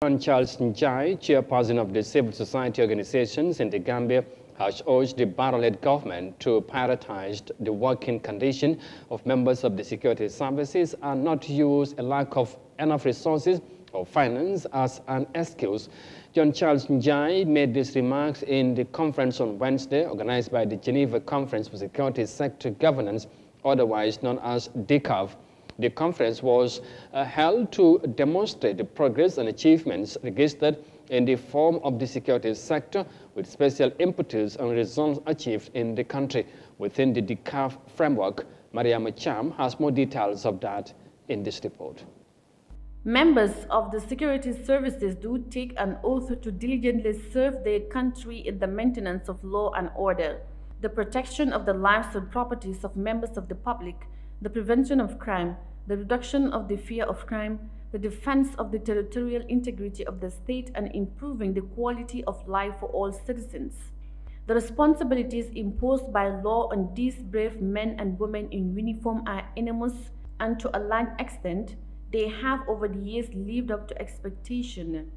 Charles Njai, chairperson of the civil society organizations in the Gambia, has urged the Barrow-led government to prioritize the working condition of members of the security services and not use a lack of enough resources or finance as an excuse. John Charles Njai made these remarks in the conference on Wednesday organized by the Geneva Conference for Security Sector Governance, otherwise known as DCAV. The conference was held to demonstrate the progress and achievements registered in the form of the security sector, with special impetus on results achieved in the country. Within the DCAV framework, Yahya Jammeh has more details of that in this report. Members of the security services do take an oath to diligently serve their country in the maintenance of law and order, the protection of the lives and properties of members of the public, the prevention of crime, the reduction of the fear of crime, the defense of the territorial integrity of the state, and improving the quality of life for all citizens. The responsibilities imposed by law on these brave men and women in uniform are enormous, and to a large extent, they have over the years lived up to expectation.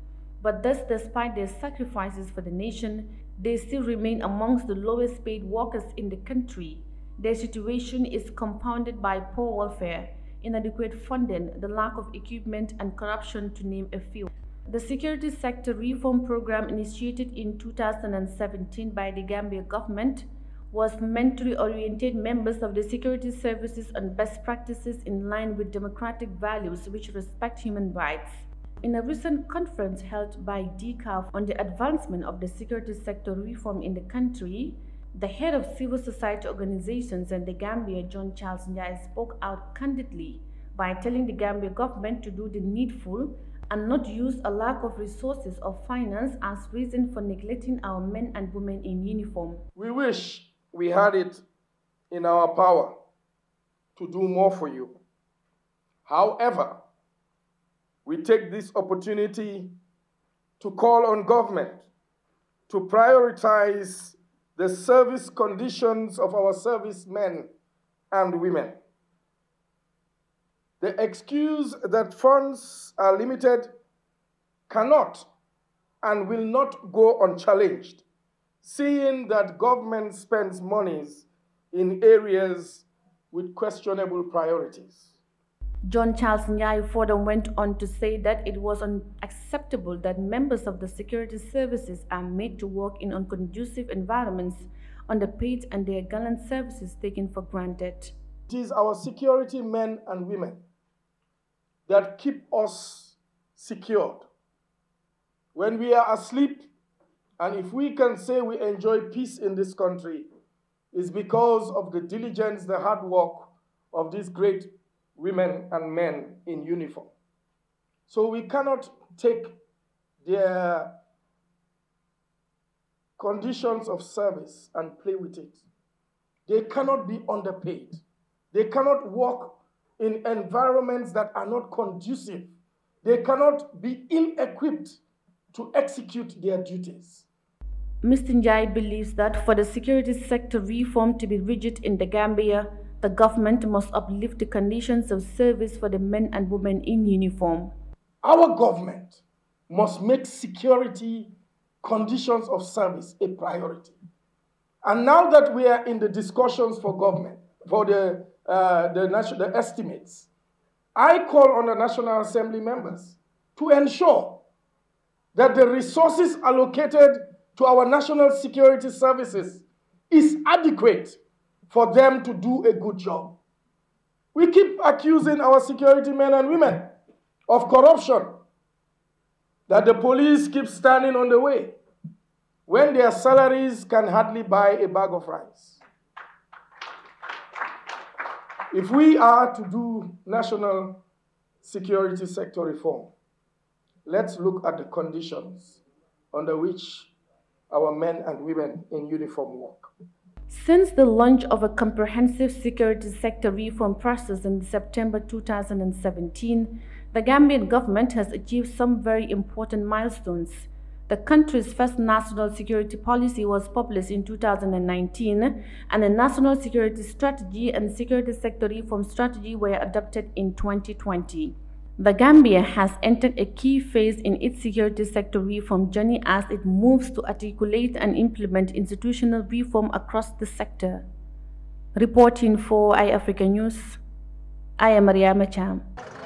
But thus, despite their sacrifices for the nation, they still remain amongst the lowest paid workers in the country. Their situation is compounded by poor welfare, inadequate funding, the lack of equipment, and corruption, to name a few. The security sector reform program, initiated in 2017 by the Gambia government, was meant to reorientate members of the security services on best practices in line with democratic values which respect human rights. In a recent conference held by DCAV on the advancement of the security sector reform in the country, the head of civil society organizations in the Gambia, John Charles Njai, spoke out candidly by telling the Gambia government to do the needful and not use a lack of resources or finance as reason for neglecting our men and women in uniform. We wish we had it in our power to do more for you. However, we take this opportunity to call on government to prioritize the service conditions of our servicemen and women. The excuse that funds are limited cannot and will not go unchallenged, seeing that government spends monies in areas with questionable priorities. John Charles Njai further went on to say that it was unacceptable that members of the security services are made to work in unconducive environments, underpaid, and their gallant services taken for granted. It is our security men and women that keep us secured. When we are asleep, and if we can say we enjoy peace in this country, it's because of the diligence, the hard work of these great women and men in uniform. So we cannot take their conditions of service and play with it. They cannot be underpaid. They cannot work in environments that are not conducive. They cannot be ill-equipped to execute their duties. Mr. Njai believes that for the security sector reform to be rigid in the Gambia, the government must uplift the conditions of service for the men and women in uniform. Our government must make security conditions of service a priority. And now that we are in the discussions for government, for the estimates, I call on the National Assembly members to ensure that the resources allocated to our national security services is adequate for them to do a good job. We keep accusing our security men and women of corruption, that the police keep standing on the way when their salaries can hardly buy a bag of rice. If we are to do national security sector reform, let's look at the conditions under which our men and women in uniform work. Since the launch of a comprehensive security sector reform process in September 2017, the Gambian government has achieved some very important milestones. The country's first national security policy was published in 2019, and a national security strategy and security sector reform strategy were adopted in 2020. The Gambia has entered a key phase in its security sector reform journey as it moves to articulate and implement institutional reform across the sector. Reporting for Eyeafrica News, I am Yahya Jammeh.